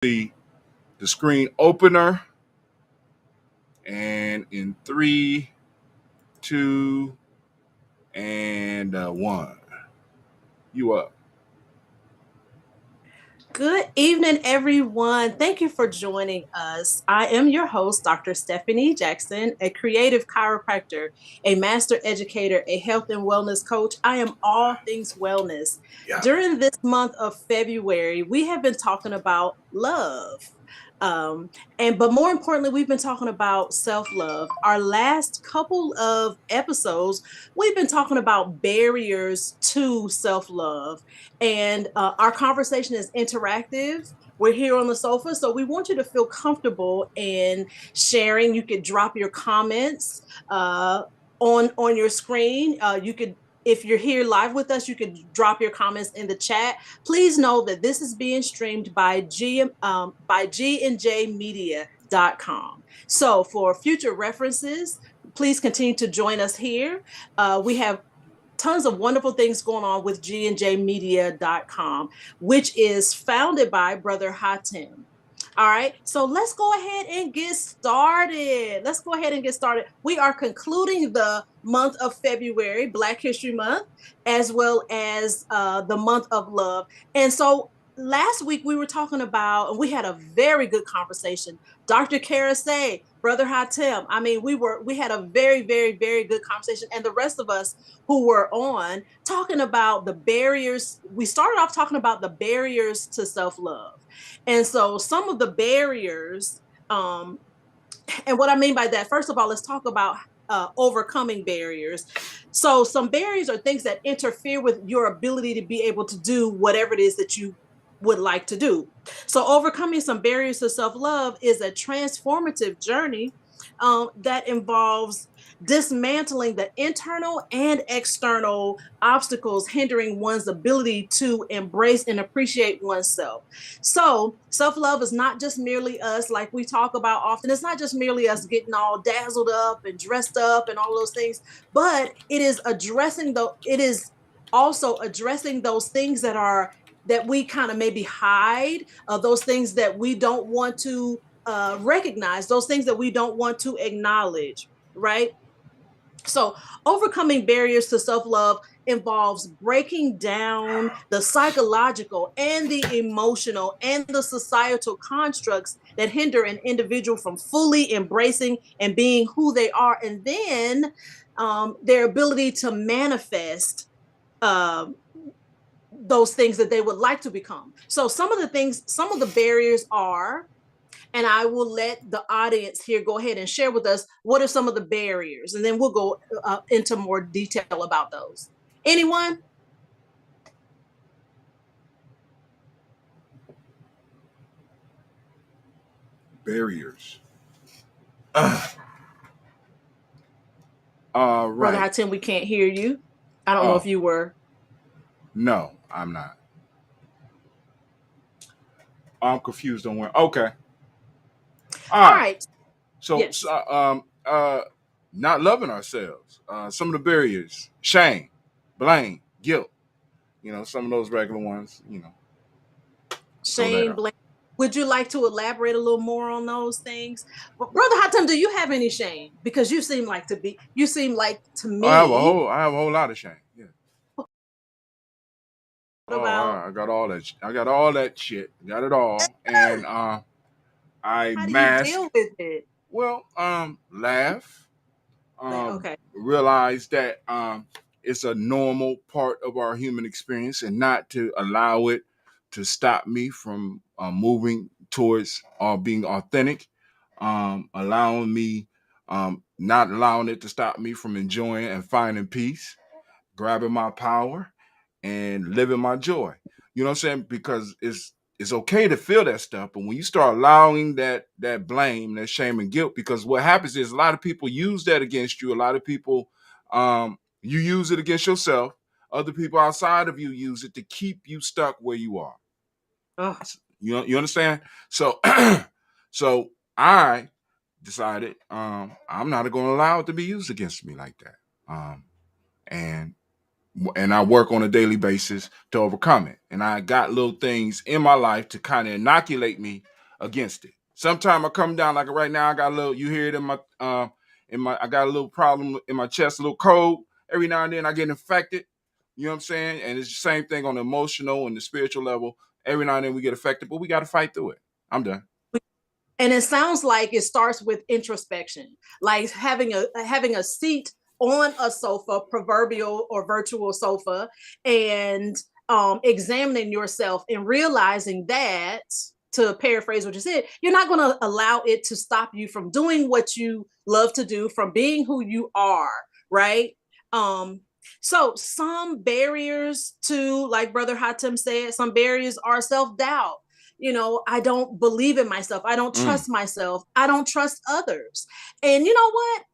the screen opener, and in three, two, and one, you up. Good evening, everyone. Thank you for joining us. I am your host, Dr. Stephanie Jackson, a creative chiropractor, a master educator, a health and wellness coach. I am all things wellness. Yeah. During this month of February, we have been talking about love. Um, but more importantly, we've been talking about self-love. Our last couple of episodes, we've been talking about barriers to self-love, and our conversation is interactive. We're here on the sofa, so we want you to feel comfortable in sharing. You could drop your comments on your screen. You could, if you're here live with us, you could drop your comments in the chat. Please know that this is being streamed by GNJmedia.com. So for future references, please continue to join us here. We have tons of wonderful things going on with gnjmedia.com, which is founded by Brother Hatem. All right, so let's go ahead and get started. We are concluding the month of February, Black History Month, as well as the month of love. And so last week we were talking about, and we had a very good conversation. Dr. Karasay, Brother Hatem. I mean, we had a very, very, very good conversation, and the rest of us who were on talking about the barriers. We started off talking about the barriers to self-love. And so some of the barriers, and what I mean by that, first of all, let's talk about overcoming barriers. So some barriers are things that interfere with your ability to be able to do whatever it is that you would like to do. So overcoming some barriers to self-love is a transformative journey that involves dismantling the internal and external obstacles hindering one's ability to embrace and appreciate oneself. So, self love is not just merely us, like we talk about often. It's not just merely us getting all dazzled up and dressed up and all those things, but it is also addressing those things that we kind of maybe hide, those things that we don't want to recognize, those things that we don't want to acknowledge, right? So, overcoming barriers to self love involves breaking down the psychological and the emotional and the societal constructs that hinder an individual from fully embracing and being who they are, and then their ability to manifest um, those things that they would like to become. So, some of the barriers are, and I will let the audience here go ahead and share with us what are some of the barriers, and then we'll go into more detail about those. Anyone? Barriers. Brother Right. Hatim, we can't hear you. I don't know if Oh, you were. no, I'm not. I'm confused on where. Okay. All All right. right. So, Yes. not loving ourselves. Some of the barriers: shame, blame, guilt. Some of those regular ones. Throw that Shame, out. blame. Would you like to elaborate a little more on those things? Brother Hatim, do you have any shame? Because you seem like to me I have a whole lot of shame. Yeah. Oh, about I got all that. I got all that shit. Got it all, and I how do you mask. deal with it? Well, laugh. Okay. Realize that it's a normal part of our human experience, and not to allow it to stop me from moving towards being authentic. Allowing me, not allowing it to stop me from enjoying and finding peace, grabbing my power, and living my joy. You know what I'm saying? Because it's okay to feel that stuff, but when you start allowing that blame, that shame and guilt, because what happens is a lot of people use that against you. A lot of people, you use it against yourself. Other people outside of you use it to keep you stuck where you are. Oh, You understand? So so I decided I'm not going to allow it to be used against me like that. And and I work on a daily basis to overcome it. And I got little things in my life to kind of inoculate me against it. Sometimes I come down like right now. I got a little. You hear it in my. I got a little problem in my chest, a little cold. Every now and then I get infected. You know what I'm saying? And it's the same thing on the emotional and the spiritual level. Every now and then we get affected, but we got to fight through it. I'm done. And it sounds like it starts with introspection, like having a seat on a sofa, proverbial or virtual sofa, and examining yourself and realizing that, to paraphrase what you said, you're not going to allow it to stop you from doing what you love to do, from being who you are, right? Um, so some barriers to, like Brother Hatem said, some barriers are self-doubt. I don't believe in myself. I don't Mm. trust myself. I don't trust others. And you know what?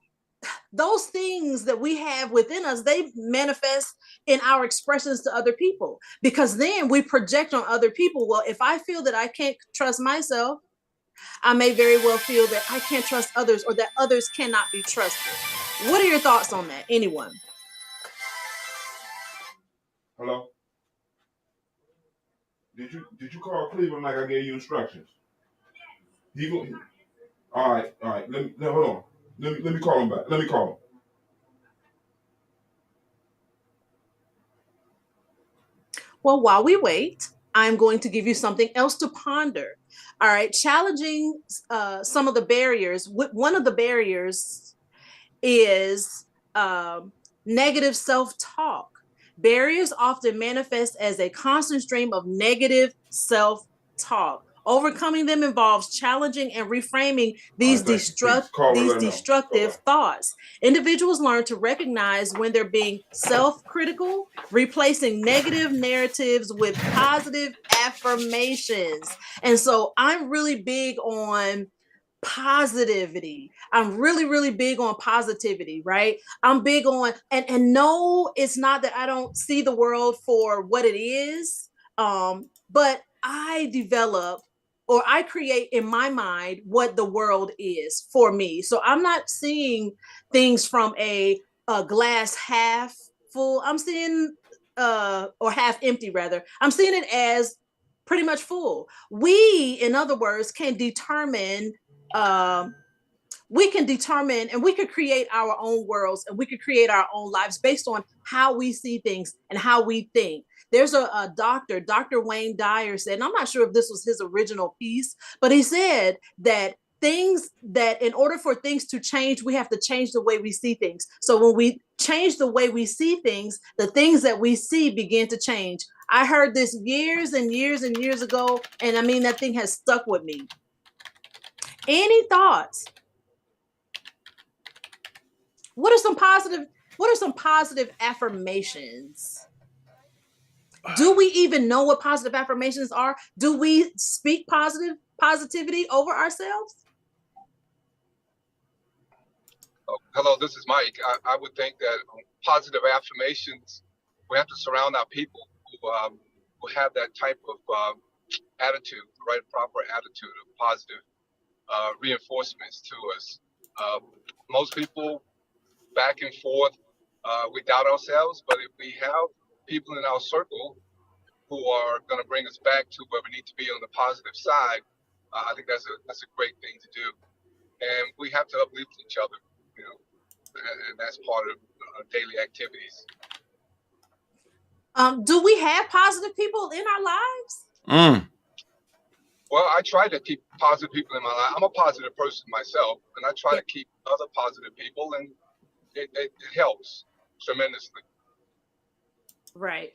Those things that we have within us, they manifest in our expressions to other people, because then we project on other people. Well, if I feel that I can't trust myself, I may very well feel that I can't trust others, or that others cannot be trusted. What are your thoughts on that? Anyone? Hello. Did you call Cleveland like I gave you instructions? He go. All right. Hold on. Let me call him back. Let me call him. Well, while we wait, I'm going to give you something else to ponder. All right, challenging some of the barriers. One of the barriers is negative self talk. Barriers often manifest as a constant stream of negative self talk. Overcoming them involves challenging and reframing All right. Thank you. Peace. Call her. these Let her know. Bye destructive bye. thoughts. Individuals learn to recognize when they're being self-critical, replacing negative narratives with positive affirmations. And so I'm really big on positivity. I'm really, really big on positivity, right? I'm big on, and no, it's not that I don't see the world for what it is. But I develop, or I create in my mind what the world is for me. So I'm not seeing things from a glass half full. I'm seeing or half empty rather. I'm seeing it as pretty much full. We, in other words, can determine um, we can determine, and we could create our own worlds, and we could create our own lives based on how we see things and how we think. There's a doctor, Dr. Wayne Dyer said, and I'm not sure if this was his original piece, but he said that in order for things to change, we have to change the way we see things. So when we change the way we see things, the things that we see begin to change. I heard this years and years and years ago, and I mean, that thing has stuck with me. Any thoughts? What are some positive affirmations? Do we even know what positive affirmations are? Do we speak positivity over ourselves? Oh, hello, this is Mike. I would think that positive affirmations, we have to surround our people who have that type of attitude, the right, proper attitude of positive reinforcements to us. Uh, Most people back and forth, we doubt ourselves, but if we have people in our circle who are going to bring us back to where we need to be on the positive side, I think that's a great thing to do. And we have to uplift each other, you know, and that's part of daily activities. Do we have positive people in our lives? Mm. Well, I try to keep positive people in my life. I'm a positive person myself, and I try Yeah. to keep other positive people, and it helps tremendously. Right.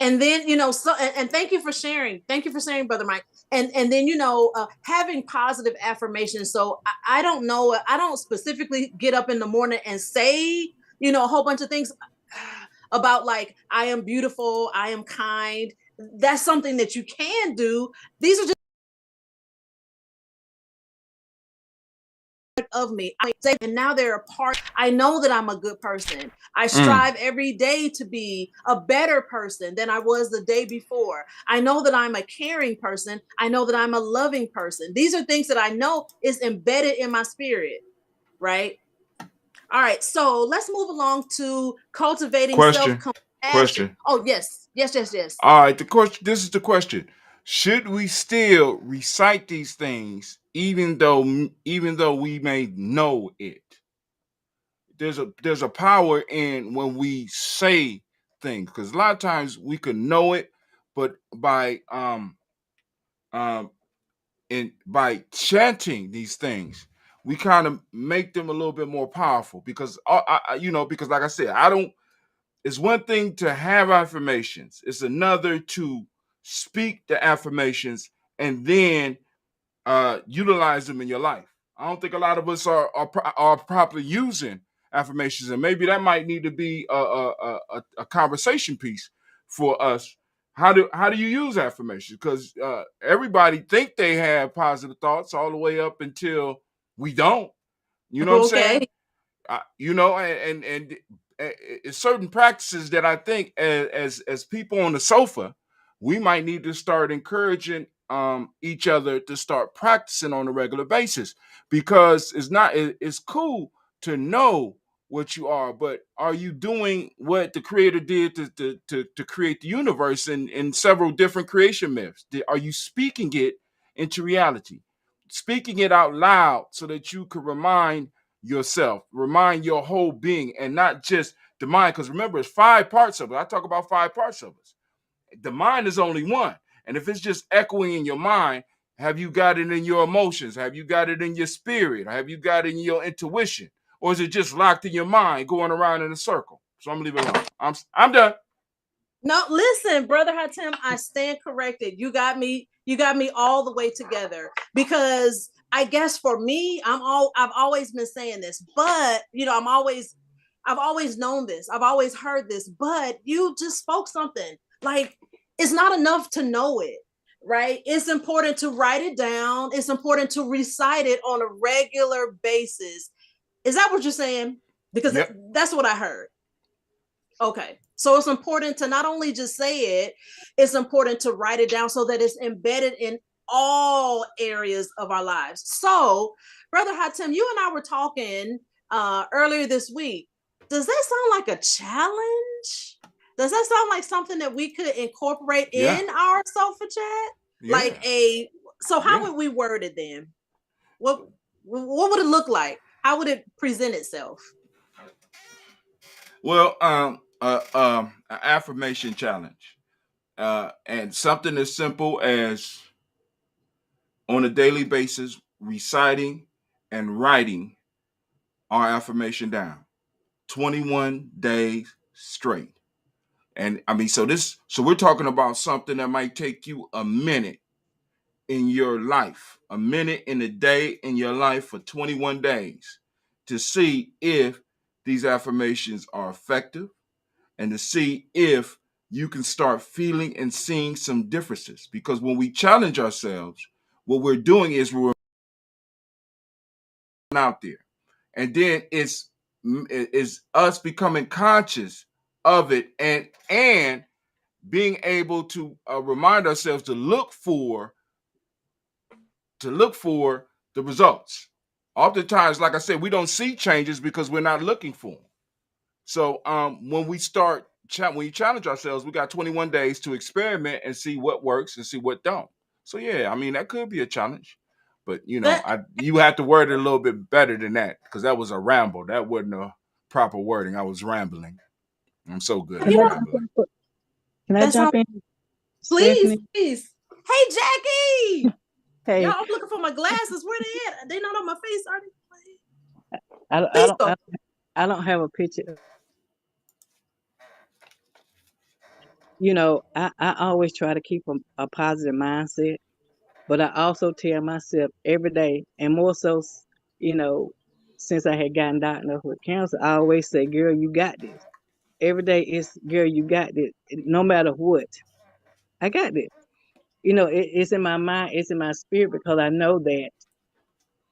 And then, so, and thank you for sharing. Thank you for sharing, Brother Mike. And then, having positive affirmations. So I don't know. I don't specifically get up in the morning and say, a whole bunch of things about, like, I am beautiful, I am kind. That's something that you can do. These are just of me. And now they're a part. I know that I'm a good person. I Mm. strive every day to be a better person than I was the day before. I know that I'm a caring person. I know that I'm a loving person. These are things that I know is embedded in my spirit, right? All right, so let's move along to cultivating Question. self-compassion. Question. Oh, yes. Yes. All right, the question. This is the question: should we still recite these things, even though we may know it? There's a power in when we say things, because a lot of times we could know it, but um by chanting these things, we kind of make them a little bit more powerful. Because because like I said, I don't. It's one thing to have affirmations. It's another to speak the affirmations and then utilize them in your life. I don't think a lot of us are properly using affirmations, and maybe that might need to be a conversation piece for us. How do you use affirmations? Because everybody think they have positive thoughts all the way up until we don't. You know what I'm saying? Okay. It's certain practices that I think as people on the sofa, we might need to start encouraging each other to start practicing on a regular basis, because it's cool to know what you are, but are you doing what the creator did to create the universe in several different creation myths? Are you speaking it into reality, speaking it out loud so that you can yourself, remind your whole being, and not just the mind? Because remember, it's 5 parts of it. I talk about 5 parts of us. The mind is only one. And if it's just echoing in your mind, have you got it in your emotions? Have you got it in your spirit? Have you got it in your intuition? Or is it just locked in your mind, going around in a circle? So I'm gonna leave it alone. I'm done. No, listen, brother Hatem, I stand corrected. You got me all the way together, because I guess for me, I've always been saying this, but I've always known this. I've always heard this, but you just spoke something. Like, it's not enough to know it, right? It's important to write it down. It's important to recite it on a regular basis. Is that what you're saying? Because Yep. that's what I heard. Okay. So it's important to not only just say it, it's important to write it down so that it's embedded in all areas of our lives. So, Brother Hatem, you and I were talking earlier this week. Does that sound like a challenge? Does that sound like something that we could incorporate Yeah. in our sofa chat? Yeah. So how Yeah. would we word it then? What would it look like? How would it present itself? Well, an affirmation challenge, and something as simple as on a daily basis reciting and writing our affirmation down 21 days straight. And I mean, so we're talking about something that might take you a minute in your life, a minute in a day in your life for 21 days to see if these affirmations are effective, and to see if you can start feeling and seeing some differences. Because when we challenge ourselves, what we're doing is we're out there, and then it's us becoming conscious of it, and being able to remind ourselves to look for the results. Oftentimes, like I said, we don't see changes because we're not looking for them. So when when you challenge ourselves, we got 21 days to experiment and see what works and see what don't. So yeah, I mean that could be a challenge, but That you have to word it a little bit better than that, because that was a ramble. That wasn't a proper wording. I was rambling. I'm so good you at know rambling. Can I that jump sounds. in, Please, Stephanie? please. Hey, Jackie. Y'all, Hey, I'm looking for my glasses. Where they at? They not on my face, are they? I, don't- I Please don't, go. I don't have a picture. I always try to keep a positive mindset, but I also tell myself every day, and more so, you know, since I had gotten diagnosed with cancer, I always say, "Girl, you got this." Every day is, "Girl, you got this." No matter what, I got this. It's in my mind, it's in my spirit, because I know that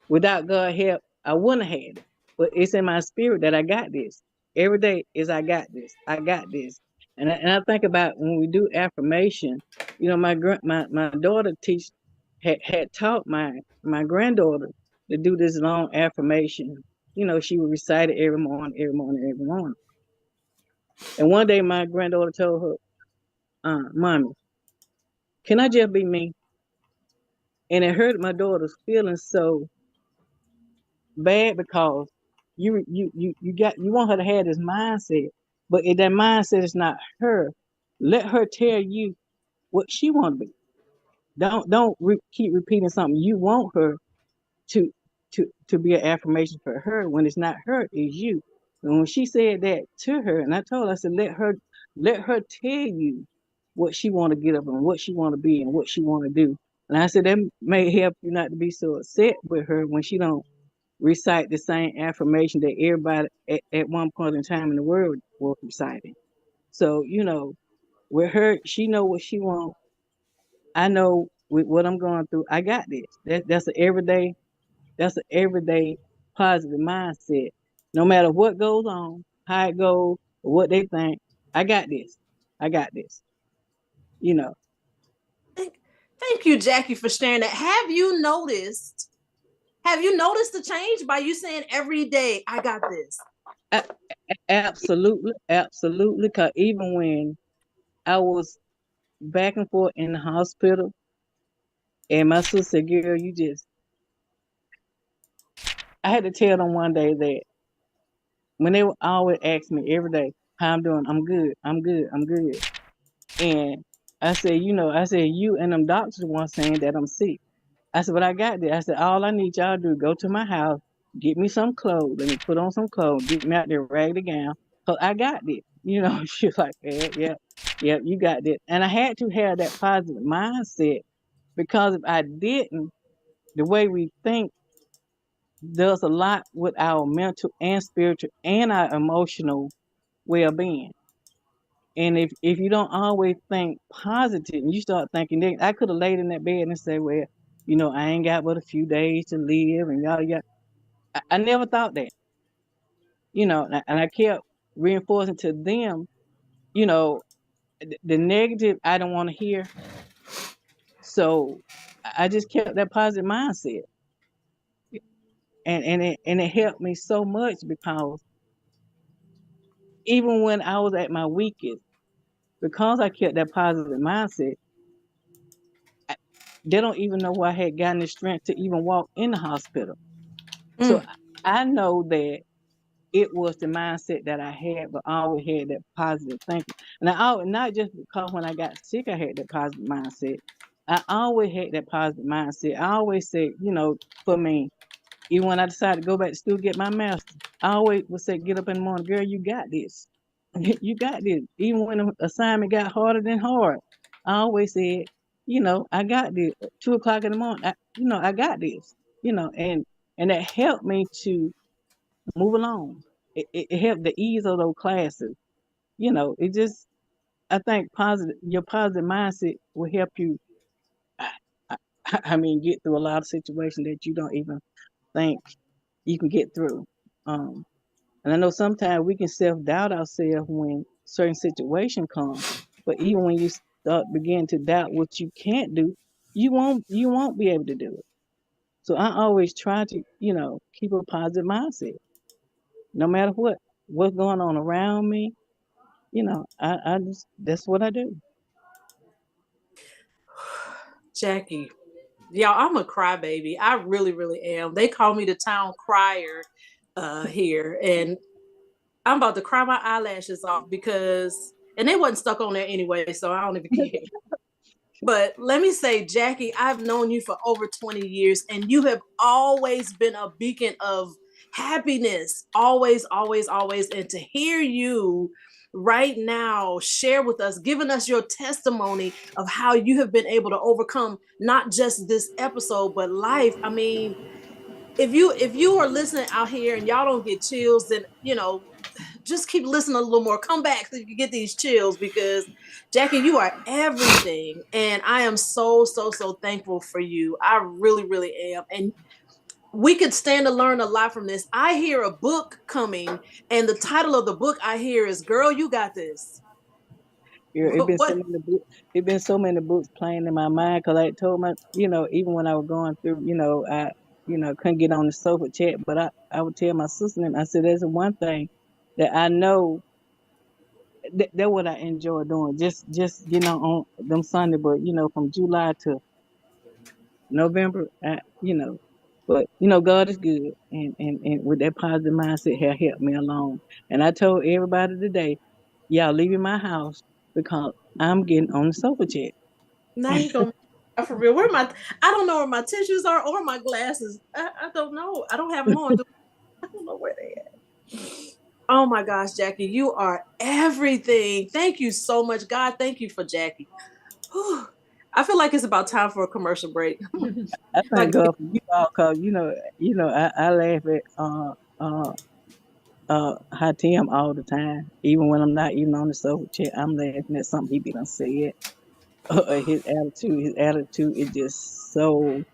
without God help, I wouldn't have had it. But it's in my spirit that I got this. Every day is, I got this. I got this. And I think about when we do affirmation. My daughter had taught my granddaughter to do this long affirmation. she would recite it every morning, every morning, every morning. And one day my granddaughter told her, Mommy, can I just be me? And it hurt my daughter's feelings so bad because you want her to have this mindset, but if that mindset is not her, let her tell you what she want to be. Don't keep repeating something you want her to to be an affirmation for her when it's not her, it's you. And when she said that to her, and I told her, I said, let her tell you what she want to get up and what she want to be and what she want to do. And I said that may help you not to be so upset with her when she don't recite the same affirmation that everybody at one point in time in the world was reciting. So, with her, she know what she want. I know with what I'm going through, I got this. That's an everyday positive mindset. No matter what goes on, how it goes, or what they think, I got this. I got this. You know, Thank you, Jackie, for sharing that. Have you noticed the change by you saying every day, I got this? I, absolutely, absolutely. Cause even when I was back and forth in the hospital, and my sister said, "Girl, I had to tell them one day that when they would always ask me every day how I'm doing, I'm good, I'm good, I'm good. And I said, you and them doctors weren't saying that I'm sick. I said, but I got this. I said, all I need y'all to do is go to my house, get me some clothes, let me put on some clothes, get me out there raggedy gown, because I got this. She was like, yeah, you got this. And I had to have that positive mindset because if I didn't, the way we think does a lot with our mental and spiritual and our emotional well-being. And if you don't always think positive and you start thinking negative, I could have laid in that bed and said, well, I ain't got but a few days to live and y'all got. I never thought that, and I kept reinforcing to them, you know, the negative I don't want to hear. So I just kept that positive mindset, and it helped me so much because even when I was at my weakest, because I kept that positive mindset, I, they don't even know where I had gotten the strength to even walk in the hospital. So Mm. I know that it was the mindset that I had, but I always had that positive thinking. And I always, not just because when I got sick, I had that positive mindset. I always had that positive mindset. I always said, for me, even when I decided to go back to school, get my master's, I always would say, get up in the morning, girl, you got this. You got this. Even when the assignment got harder than hard, I always said, I got this. 2 o'clock in the morning, I got this. And that helped me to move along. It helped the ease of those classes. It just, I think your positive mindset will help you. I, I mean, get through a lot of situations that you don't even think you can get through. Um, and I know sometimes we can self doubt ourselves when certain situation come, but even when you start begin to doubt what you can't do, you won't be able to do it. So I always try to keep a positive mindset, no matter what's going on around me. I just that's what I do. Jackie, y'all, I'm a crybaby. I really, really am. They call me the town crier here, and I'm about to cry my eyelashes off because, and they wasn't stuck on there anyway, so I don't even care. But let me say, Jackie, I've known you for over 20 years, and you have always been a beacon of happiness. Always, always, always. And to hear you right now share with us, giving us your testimony of how you have been able to overcome not just this episode, but life. I mean, if you are listening out here and y'all don't get chills, then just keep listening a little more. Come back so you can get these chills because Jackie, you are everything. And I am so, so, so thankful for you. I really, really am. And we could stand to learn a lot from this. I hear a book coming, and the title of the book I hear is Girl, You Got This. Yeah, What? it been so many books playing in my mind because I told my, even when I was going through, couldn't get on the sofa chat. But I would tell my sister and I said, there's one thing that I know that's what I enjoy doing. Just on them Sunday, but from July to November, but God is good, and with that positive mindset have helped me along. And I told everybody today, y'all leaving my house because I'm getting on the sofa chat. Now you gonna for real. Where my I don't know where my tissues are or my glasses. I don't know. I don't have them on. I don't know where they at. Oh my gosh, Jackie, you are everything. Thank you so much. God, thank you for Jackie. Whew. I feel like it's about time for a commercial break. I Like, thank God for you all, cause I laugh at Hatim all the time, even when I'm not even on the sofa chat. I'm laughing at something he be done said. His attitude is just so.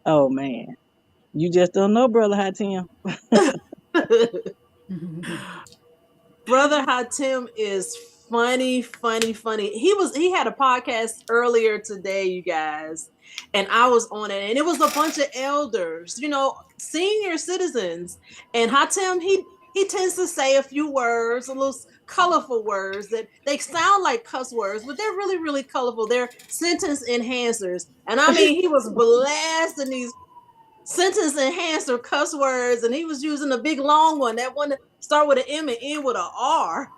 Oh man, you just don't know, brother Hatim. Brother Hatim is funny, funny, funny. He had a podcast earlier today, you guys, and I was on it, and it was a bunch of elders, senior citizens. And Hatim, he tends to say a few words, a little colorful words that they sound like cuss words, but they're really, really colorful. They're sentence enhancers. And I mean, he was blasting these sentence enhancer cuss words, and he was using a big long one, that one that start with an M and end with a R.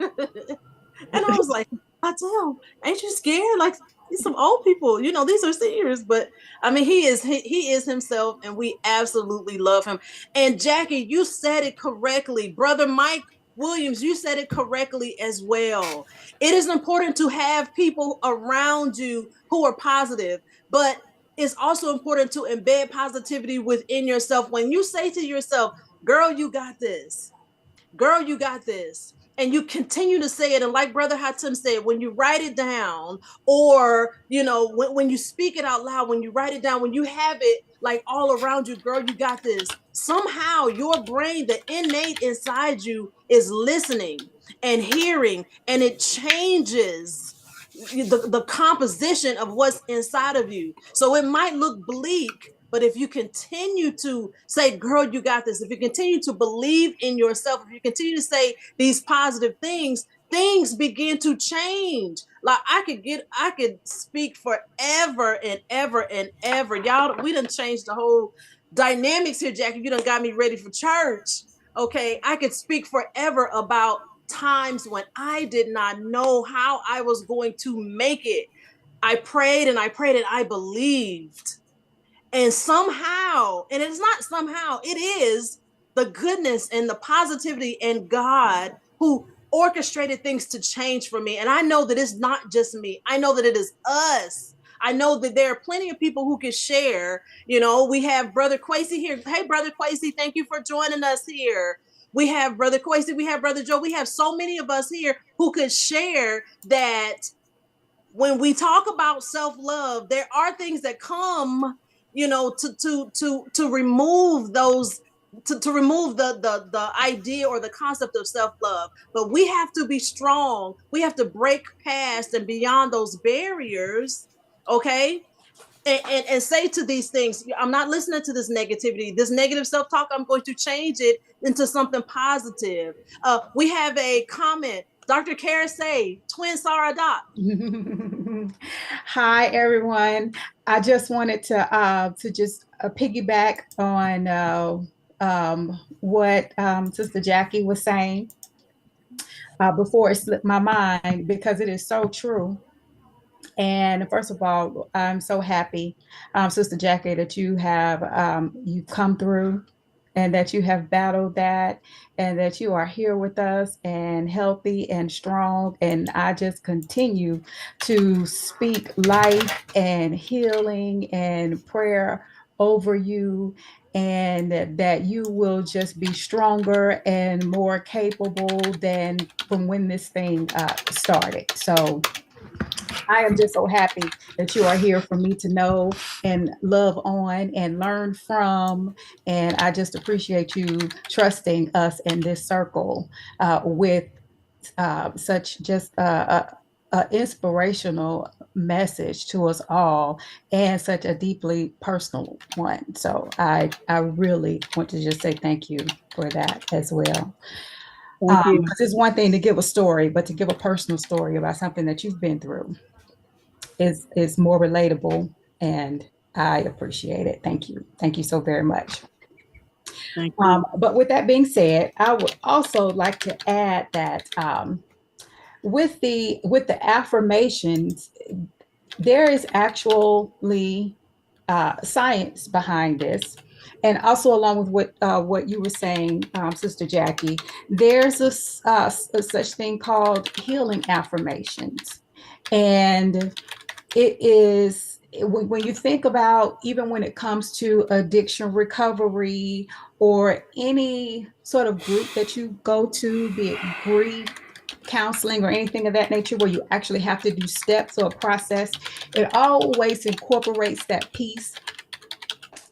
And I was like, I tell, ain't you scared? Like, these some old people, these are seniors. But I mean, he is himself, and we absolutely love him. And Jackie, you said it correctly. Brother Mike Williams, you said it correctly as well. It is important to have people around you who are positive, but it's also important to embed positivity within yourself. When you say to yourself, girl, you got this, girl, you got this. And you continue to say it. And like Brother Hatim said, when you write it down, or, when you speak it out loud, when you write it down, when you have it like all around you, girl, you got this. Somehow your brain, the innate inside you, is listening and hearing, and it changes the composition of what's inside of you. So it might look bleak, but if you continue to say, girl, you got this, if you continue to believe in yourself, if you continue to say these positive things, things begin to change. Like I could speak forever and ever and ever. Y'all, we done changed the whole dynamics here, Jackie. You done got me ready for church. Okay. I could speak forever about times when I did not know how I was going to make it. I prayed and I prayed and I believed. And somehow, and it's not somehow, it is the goodness and the positivity and God who orchestrated things to change for me. And I know that it's not just me. I know that it is us. I know that there are plenty of people who can share. We have Brother Quasey here. Hey, Brother Quasey, thank you for joining us here. We have Brother Quasey. We have Brother Joe. We have so many of us here who could share that when we talk about self-love, there are things that come, to remove those, to remove the idea or the concept of self-love. But we have to be strong. We have to break past and beyond those barriers, okay? And say to these things, I'm not listening to this negativity, this negative self-talk. I'm going to change it into something positive. We have a comment. Dr. Kara say, twin Sarah Doc. Hi, everyone. I just wanted to just piggyback on what Sister Jackie was saying before it slipped my mind, because it is so true. And first of all, I'm so happy, Sister Jackie, that you've come through, and that you have battled that, and that you are here with us and healthy and strong. And I just continue to speak life and healing and prayer over you, and that you will just be stronger and more capable than from when this thing started. So I am just so happy that you are here for me to know and love on and learn from. And I just appreciate you trusting us in this circle with such just an inspirational message to us all, and such a deeply personal one. So I really want to just say thank you for that as well. Thank you. Because it's one thing to give a story, but to give a personal story about something that you've been through is more relatable, and I appreciate it. Thank you so very much. Thank you. But with that being said, I would also like to add that with the affirmations, there is actually science behind this, and also along with what you were saying, Sister Jackie, there's a such thing called healing affirmations, and it is when you think about, even when it comes to addiction recovery or any sort of group that you go to, be it grief counseling or anything of that nature, where you actually have to do steps or a process, it always incorporates that piece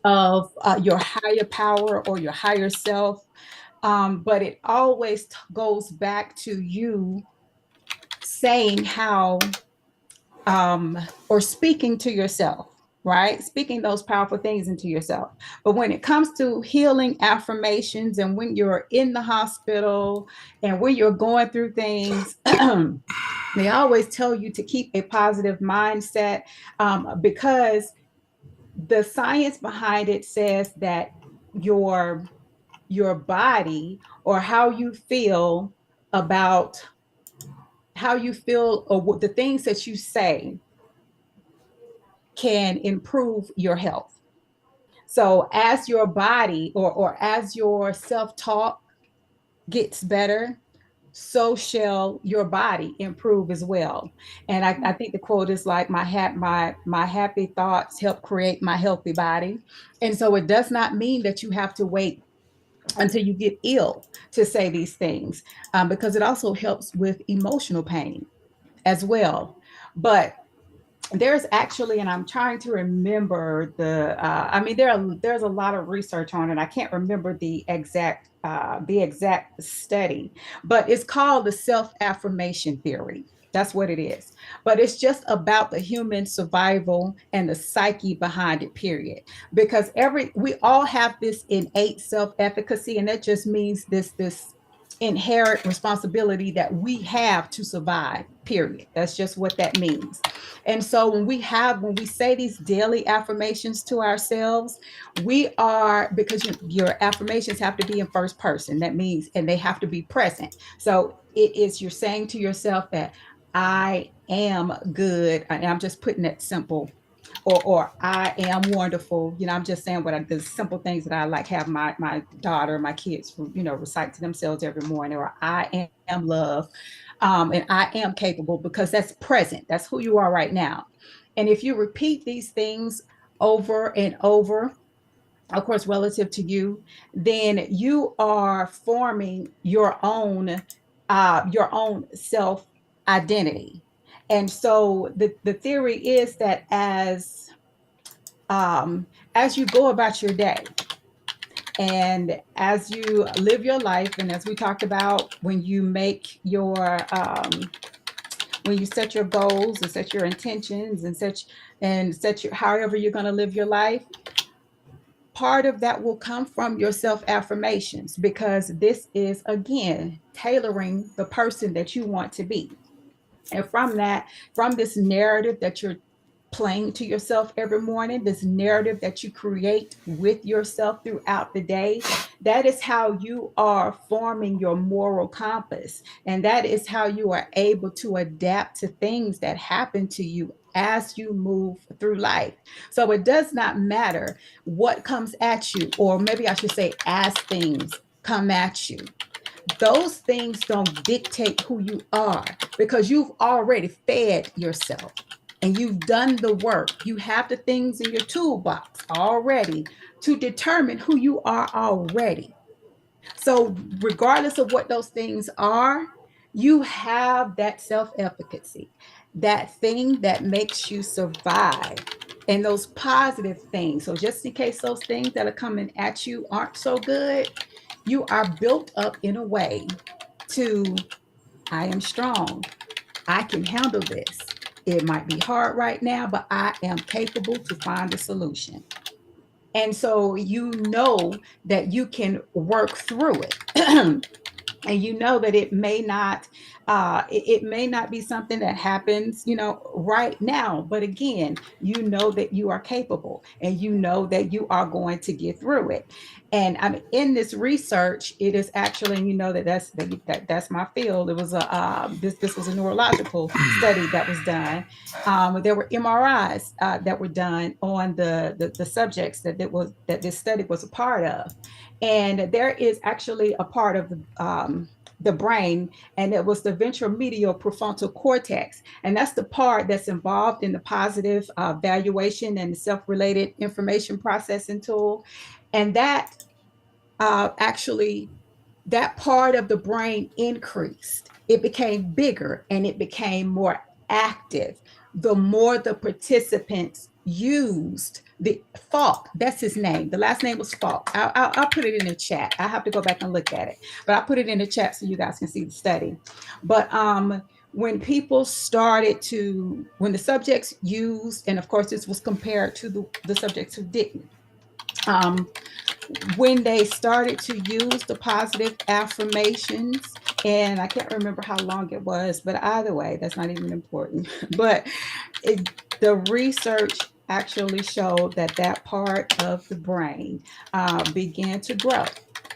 of your higher power or your higher self. But it always goes back to you saying how or speaking to yourself, right? Speaking those powerful things into yourself. But when it comes to healing affirmations, and when you're in the hospital and when you're going through things, they always tell you to keep a positive mindset, because the science behind it says that your your body, or about how you feel, or what the things that you say, can improve your health. So as your body, or as your self-talk gets better, so shall your body improve as well. And I think the quote is like, my happy thoughts help create my healthy body. And so it does not mean that you have to wait until you get ill to say these things, because it also helps with emotional pain as well. But there's actually, and I'm trying to remember I mean, there's a lot of research on it. I can't remember the exact study, but it's called the self-affirmation theory. That's what it is. But it's just about the human survival and the psyche behind it, period. Because we all have this innate self-efficacy, and that just means this inherent responsibility that we have to survive, period. That's just what that means. And so when we say these daily affirmations to ourselves, we are, because your affirmations have to be in first person. That means, and they have to be present. So it is, you're saying to yourself that I am good. And I'm just putting it simple. Or I am wonderful. I'm just saying the simple things that I like have my daughter, my kids, recite to themselves every morning. Or I am love, and I am capable, because that's present. That's who you are right now. And if you repeat these things over and over, of course, relative to you, then you are forming your own self identity. And so the theory is that as you go about your day, and as you live your life, and as we talked about, when you set your goals and set your intentions and set your however you're going to live your life, part of that will come from your self affirmations, because this is, again, tailoring the person that you want to be. And from this narrative that you're playing to yourself every morning, this narrative that you create with yourself throughout the day, that is how you are forming your moral compass. And that is how you are able to adapt to things that happen to you as you move through life. So it does not matter what comes at you, or maybe I should say, as things come at you, those things don't dictate who you are, because you've already fed yourself and you've done the work. You have the things in your toolbox already to determine who you are already. So, regardless of what those things are, you have that self efficacy, that thing that makes you survive, and those positive things. So, just in case those things that are coming at you aren't so good, you are built up in a way to, I am strong, I can handle this. It might be hard right now, but I am capable to find a solution. And so you know that you can work through it. And you know that it may not be something that happens, right now, but again, you know that you are capable, and you know that you are going to get through it. And I mean, in this research, it is actually, and you know that's my field. It was this was a neurological study that was done. There were MRIs that were done on the subjects that this study was a part of. And there is actually a part of the brain, and it was the ventromedial prefrontal cortex. And that's the part that's involved in the positive valuation and self-related information processing tool. And actually, that part of the brain increased. It became bigger and it became more active the more the participants used the Falk. That's his name. The last name was Falk. I'll put it in the chat. I have to go back and look at it, but I'll put it in the chat so you guys can see the study. But when when the subjects used, and of course this was compared to the subjects who didn't, when they started to use the positive affirmations, and I can't remember how long it was, but either way, that's not even important. But the research actually showed that part of the brain began to grow,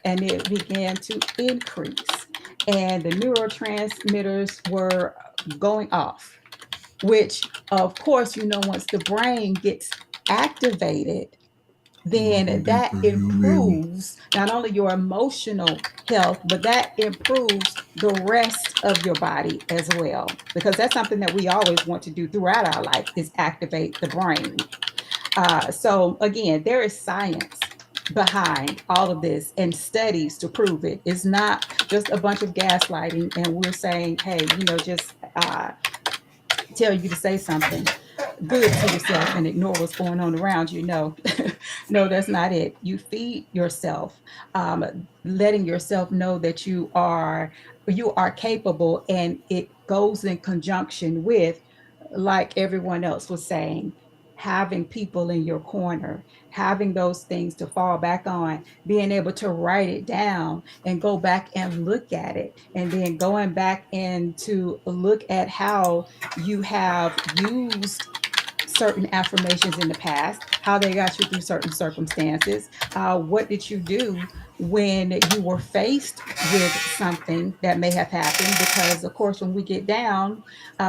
and it began to increase, and the neurotransmitters were going off, which, of course, once the brain gets activated, then that improves not only your emotional health, but that improves the rest of your body as well. Because that's something that we always want to do throughout our life, is activate the brain. So again, there is science behind all of this and studies to prove it. It's not just a bunch of gaslighting and we're saying, hey, just tell you to say something good to yourself and ignore what's going on around you. No, no, that's not it. You feed yourself, letting yourself know that you are capable, and it goes in conjunction with, like everyone else was saying, having people in your corner, having those things to fall back on, being able to write it down and go back and look at it, and then going back and to look at how you have used certain affirmations in the past, how they got you through certain circumstances. What did you do when you were faced with something that may have happened? Because, of course, when we get down,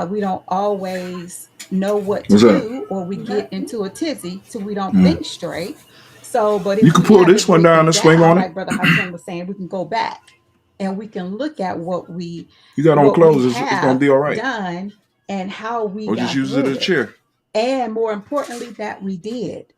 we don't always know what to What's that? do, or we get into a tizzy, so we don't think straight. So, but You if can we pull have this it one down written and swing down, on it. like Brother Hashem was saying, we can go back and we can look at what we You got on clothes. It's gonna have be all right. done and how we Or just got use it through as a it, chair. and more importantly, that we did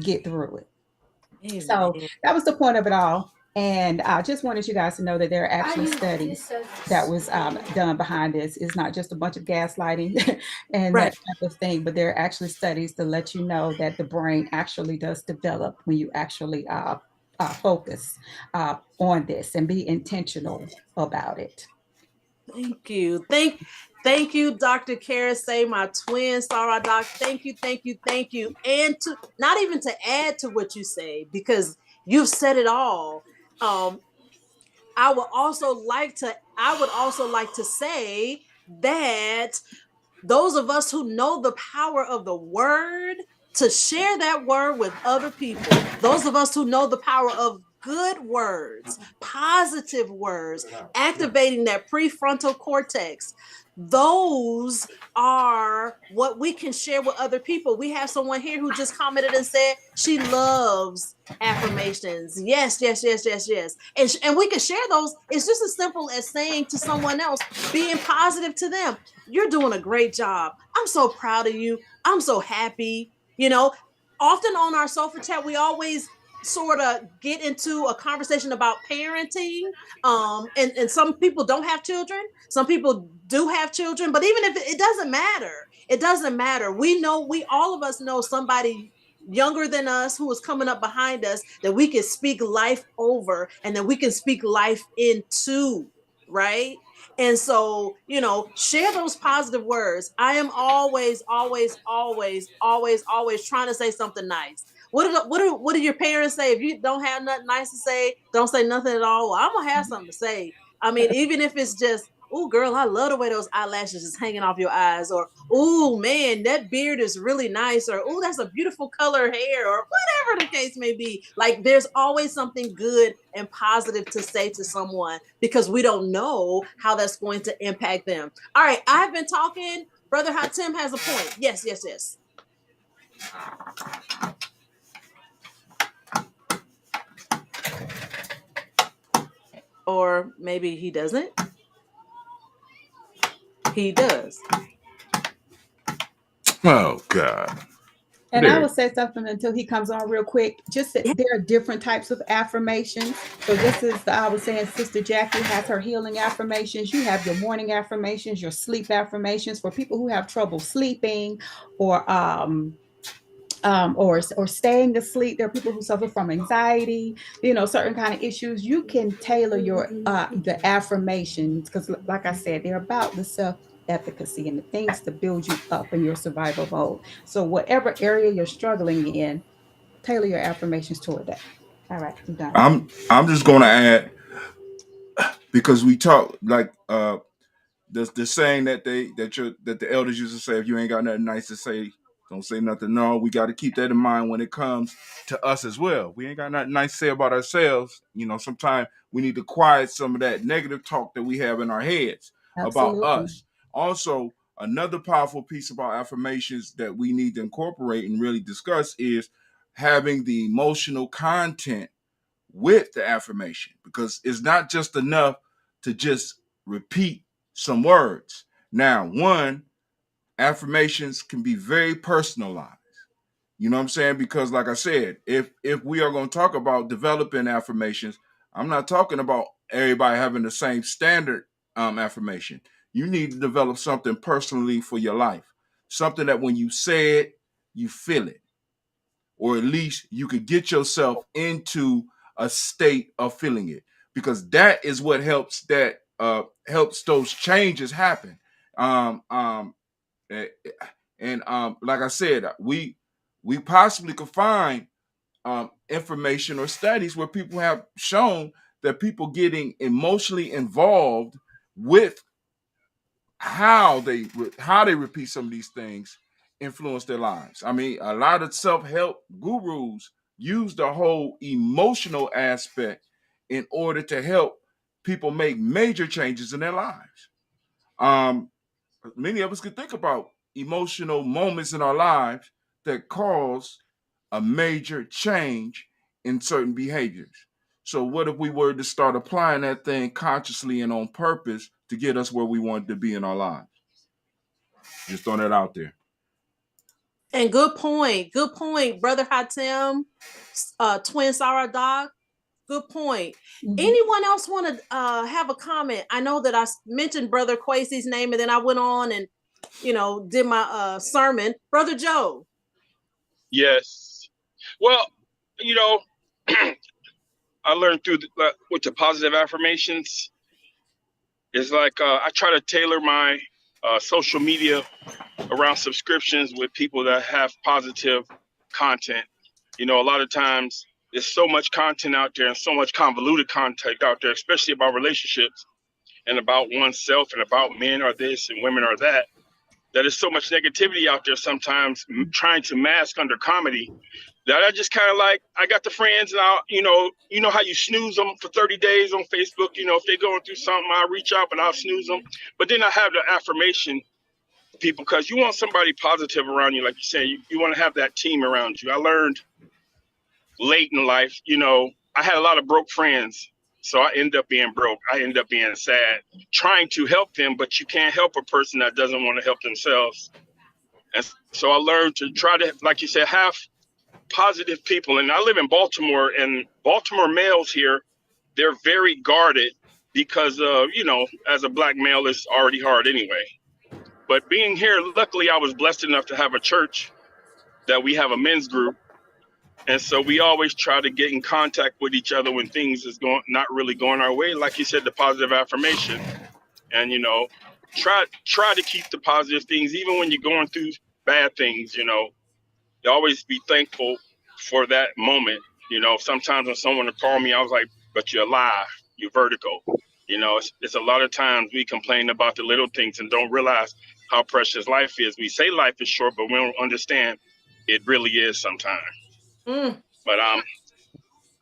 get through it. So Amen. that was the point of it all. And I just wanted you guys to know that there are actually studies that was done behind this. It's not just a bunch of gaslighting and Right. that type of thing, but there are actually studies to let you know that the brain actually does develop when you actually focus on this and be intentional about it. Thank you. Thank you, Dr. Say my twin Sarah Doc. Thank you, thank you, thank you. And to not even to add to what you say, because you've said it all. Um, I would also like to say that those of us who know the power of the word, to share that word with other people. Those of us who know the power of good words, positive words, activating that prefrontal cortex. Those are what we can share with other people. We have someone here who just commented and said she loves affirmations. Yes, yes, yes, yes, yes. And we can share those. It's just as simple as saying to someone else, being positive to them. You're doing a great job. I'm so proud of you. I'm so happy. Often on our sofa chat, we always sort of get into a conversation about parenting. And some people don't have children. Some people do have children, but even if it doesn't matter, it doesn't matter. We all of us know somebody younger than us who is coming up behind us that we can speak life over and that we can speak life into, right? And so, share those positive words. I am always, always, always, always, always trying to say something nice. What do your parents say? If you don't have nothing nice to say, don't say nothing at all. Well, I'm gonna have something to say. I mean, even if it's just, oh, girl, I love the way those eyelashes is hanging off your eyes, or oh man, that beard is really nice, or oh, that's a beautiful color hair, or whatever the case may be. Like, there's always something good and positive to say to someone, because we don't know how that's going to impact them. All right, I've been talking. Brother Hatim has a point. Yes, yes, yes. Or maybe he doesn't. He does. Oh God. And I will say something until he comes on real quick. Just that there are different types of affirmations. So just as I was saying, Sister Jackie has her healing affirmations. You have your morning affirmations, your sleep affirmations for people who have trouble sleeping, or or staying asleep. There are people who suffer from anxiety, certain kind of issues. You can tailor your the affirmations, because like I said, they're about the self-efficacy and the things to build you up in your survival mode. So whatever area you're struggling in, tailor your affirmations toward that. All right, I'm done. I'm just gonna add, because we talk like the saying that the elders used to say, if you ain't got nothing nice to say, don't say nothing. No, we got to keep that in mind when it comes to us as well. We ain't got nothing nice to say about ourselves. Sometimes we need to quiet some of that negative talk that we have in our heads about Absolutely. us. Also, another powerful piece about affirmations that we need to incorporate and really discuss is having the emotional content with the affirmation, because it's not just enough to just repeat some words. Now, one, affirmations can be very personalized. You know what I'm saying? Because like I said, if we are going to talk about developing affirmations, I'm not talking about everybody having the same standard affirmation. You need to develop something personally for your life. Something that when you say it, you feel it. Or at least you could get yourself into a state of feeling it, because that is what helps those changes happen. Um, um, eh, and like I said, we possibly could find information or studies where people have shown that people getting emotionally involved with how they repeat some of these things influence their lives. I mean, a lot of self-help gurus use the whole emotional aspect in order to help people make major changes in their lives. Um, Many of us could think about emotional moments in our lives that cause a major change in certain behaviors. So, what if we were to start applying that thing consciously and on purpose to get us where we wanted to be in our lives? Just throwing that out there. And good point, Brother Hatem, Twin Sarah Dog. Good point. Mm-hmm. Anyone else want to have a comment? I know that I mentioned Brother Quasey's name, and then I went on and did my sermon. Brother Joe. Yes. Well, I learned with the positive affirmations. It's like I try to tailor my social media around subscriptions with people that have positive content. A lot of times there's so much content out there and so much convoluted content out there, especially about relationships and about oneself and about men are this and women are that. That is so much negativity out there sometimes trying to mask under comedy that I just kind of like, I got the friends and I'll, how you snooze them for 30 days on Facebook, if they're going through something, I'll reach out, but I'll snooze them. But then I have the affirmation people, because you want somebody positive around you. Like you said, you want to have that team around you. I learned late in life, I had a lot of broke friends. So I end up being broke. I end up being sad, trying to help them, but you can't help a person that doesn't want to help themselves. And so I learned to try to, like you said, have positive people. And I live in Baltimore, and Baltimore males here, they're very guarded because, as a black male, it's already hard anyway. But being here, luckily, I was blessed enough to have a church that we have a men's group. And so we always try to get in contact with each other when things is not really going our way. Like you said, the positive affirmation. and try to keep the positive things, even when you're going through bad things. You always be thankful for that moment. Sometimes when someone would call me, I was like, "But you're alive. You're vertical." It's a lot of times we complain about the little things and don't realize how precious life is. We say life is short, but we don't understand it really is sometimes. But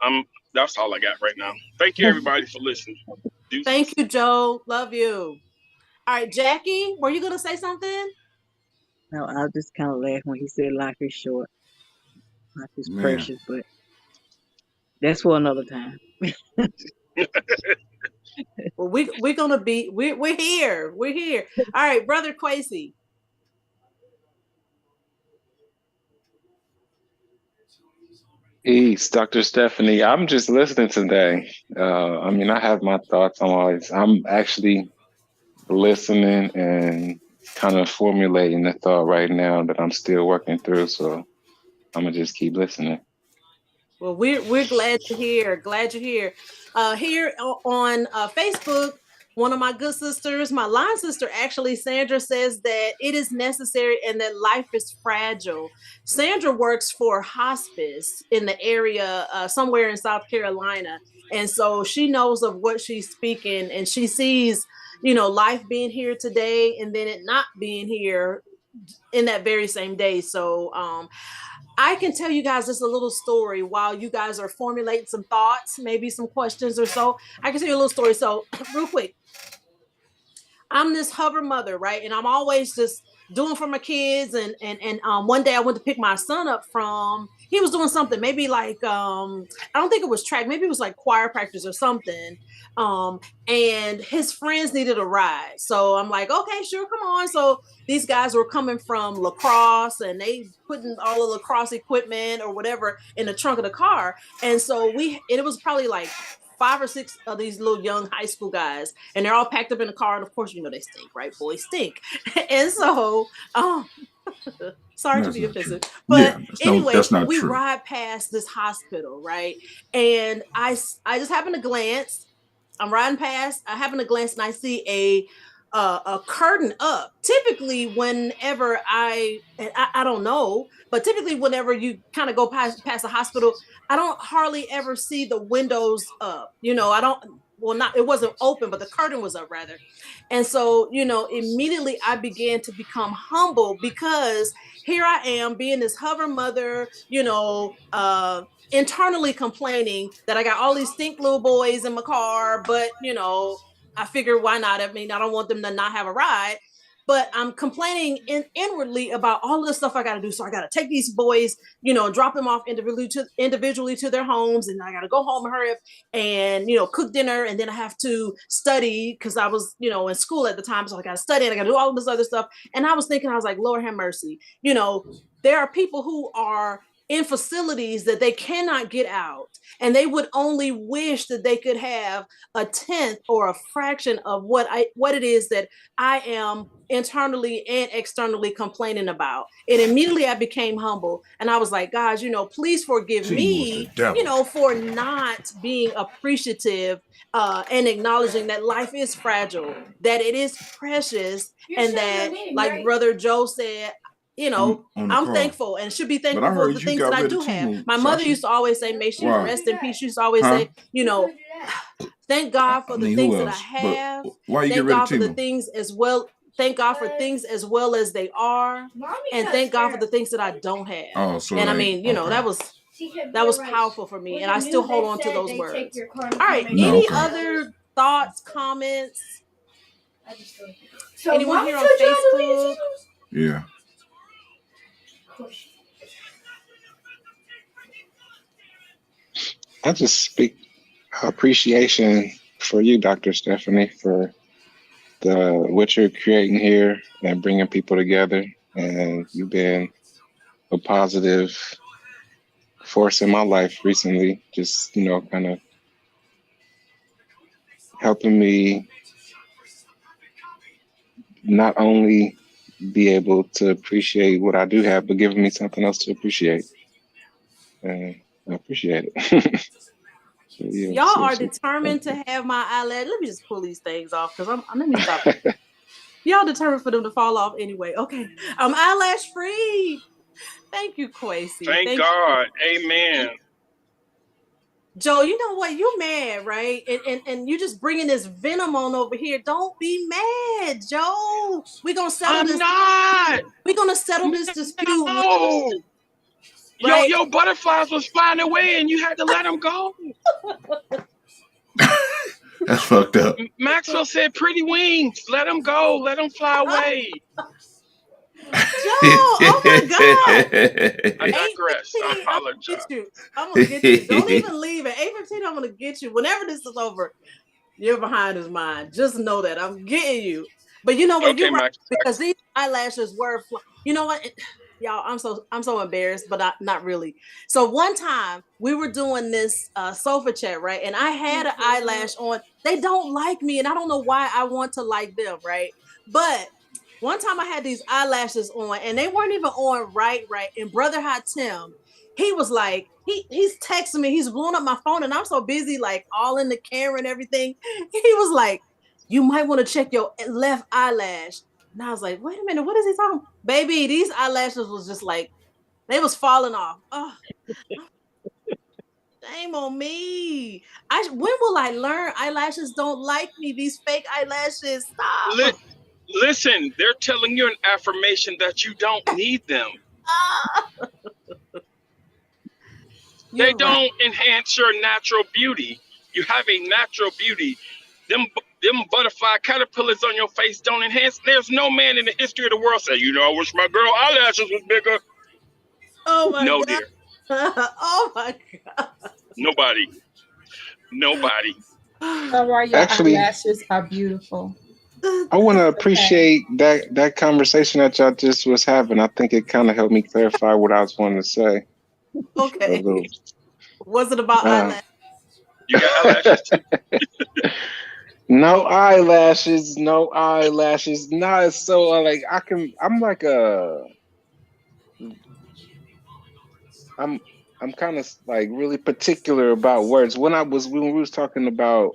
I'm that's all I got right now. Thank you everybody for listening. Deuces. Thank you, Joe. Love you. All right, Jackie, were you gonna say something? No, I just kind of laughed when he said life is short, life is Man. precious, but that's for another time. Well, we're gonna be we're here. We're here. All right, Brother Quasi. Peace, Dr. Stephanie. I'm just listening today. I have my thoughts. I'm actually listening and kind of formulating the thought right now that I'm still working through. So I'm gonna just keep listening. Well, we're glad you're here. Glad you're here. Here on Facebook, one of my good sisters, my line sister, actually, Sandra, says that it is necessary and that life is fragile. Sandra works for hospice in the area, somewhere in South Carolina, and so she knows of what she's speaking, and she sees, life being here today and then it not being here in that very same day. So, I can tell you guys just a little story while you guys are formulating some thoughts, maybe some questions or so. I can tell you a little story. So, real quick, I'm this hover mother, right? And I'm always just doing for my kids. And one day I went to pick my son up from. He was doing something, maybe like I don't think it was track, maybe it was like choir practice or something. And his friends needed a ride, so I'm like, okay, sure, come on. So these guys were coming from lacrosse, and they putting all the lacrosse equipment or whatever in the trunk of the car. And so it was probably like 5 or 6 of these little young high school guys, and they're all packed up in the car. And of course, they stink, right? Boys stink. And so, sorry to be offensive, but anyway, that's not we true. ride past this hospital, right? And I just happen to glance. I'm riding past. I happen to glance, and I see a curtain up. Typically, whenever I don't know, but typically whenever you kind of go past the hospital, I don't hardly ever see the windows up. I don't. Well, not it wasn't open, but the curtain was up rather. And so, immediately I began to become humble because here I am being this hover mother, internally complaining that I got all these stink little boys in my car, but I figure why not? I mean, I don't want them to not have a ride, but I'm complaining inwardly about all of the stuff I got to do. So I got to take these boys, drop them off individually to their homes, and I got to go home and hurry up and cook dinner, and then I have to study because I was in school at the time, so I got to study and I got to do all of this other stuff. And I was thinking, I was like, Lord have mercy, there are people who are in facilities that they cannot get out, and they would only wish that they could have a tenth or a fraction of what it is that I am internally and externally complaining about. And immediately I became humble, and I was like, God, please forgive me, for not being appreciative and acknowledging that life is fragile, that it is precious, and that, like Brother Joe said, I'm thankful and should be thankful for the things that I do have. My mother used to always say, may she rest in peace. She used to always say, thank God for the things that I have. Thank God for the things as well. Thank God for things as well as they are. And thank God for the things that I don't have. And I mean, that was powerful for me. And I still hold on to those words. All right. Any other thoughts, comments? Anyone here on Facebook? Yeah. I just speak appreciation for you, Dr. Stephanie, for what you're creating here and bringing people together. And you've been a positive force in my life recently, just, kind of helping me not only be able to appreciate what I do have, but giving me something else to appreciate. And I appreciate it. Y'all are determined to have my eyelash. Let me just pull these things off because let me stop. Y'all determined for them to fall off anyway. Okay. I'm eyelash free. Thank you, Kwesi. Thank God. Amen. Joe, you know what? You mad, right? And you just bringing this venom on over here. Don't be mad, Joe. We're gonna settle this. I'm not. We're gonna settle this dispute. No. Right? Yo, butterflies was flying away and you had to let them go. That's fucked up. Maxwell said pretty wings. Let them go. Let them fly away. Joe, oh my God. I digress. I apologize. I'm gonna get you. Don't even leave at 8:15. I'm gonna get you. Whenever this is over, you're behind his mind. Just know that I'm getting you. But you know what? Okay, you're right, Max. because these eyelashes were. You know what? Y'all, I'm so embarrassed, but not really. So one time we were doing this sofa chat, right? And I had an eyelash on. They don't like me, and I don't know why I want to like them, right? But one time I had these eyelashes on, and they weren't even on right. And Brother Hot Tim, he was like, he's texting me, he's blowing up my phone, and I'm so busy, like all in the camera and everything. He was like, you might want to check your left eyelash. And I was like, wait a minute, what is he talking? Baby, these eyelashes was just like, they was falling off. Oh, shame on me. When will I learn eyelashes don't like me? These fake eyelashes, stop. Listen, they're telling you an affirmation that you don't need them. They don't enhance your natural beauty. You have a natural beauty. Them butterfly caterpillars on your face don't enhance. There's no man in the history of the world say, you know, I wish my girl eyelashes was bigger. Oh my God. Dear. Oh my God. Nobody. Actually, eyelashes are beautiful. I want to appreciate that conversation that y'all just was having. I think it kind of helped me clarify what I was wanting to say. Okay. Was it about eyelashes? You got eyelashes too? No eyelashes. Not so like I'm kind of like really particular about words. When we was talking about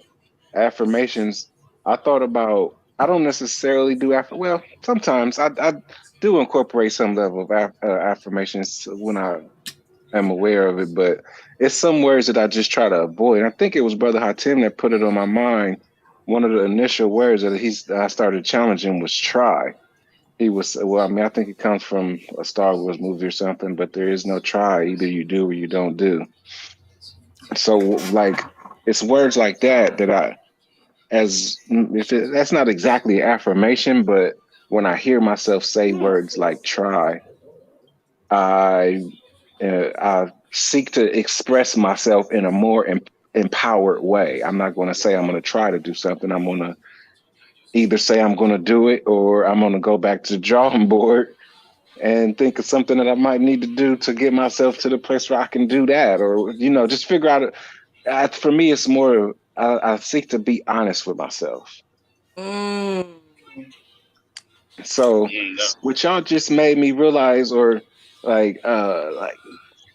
affirmations, I thought about, I don't necessarily do well, sometimes I do incorporate some level of affirmations when I am aware of it, but it's some words that I just try to avoid. And I think it was Brother Hatim that put it on my mind. One of the initial words that I started challenging was try. He was, well, I mean, I think it comes from a Star Wars movie or something, but there is no try. Either you do or you don't do. So like, it's words like that that's not exactly affirmation, but when I hear myself say words like try, I seek to express myself in a more empowered way. I'm not going to say I'm going to try to do something. I'm going to either say I'm going to do it, or I'm going to go back to the drawing board and think of something that I might need to do to get myself to the place where I can do that, or, you know, just figure out. For me, it's more, I seek to be honest with myself. So what y'all just made me realize, or like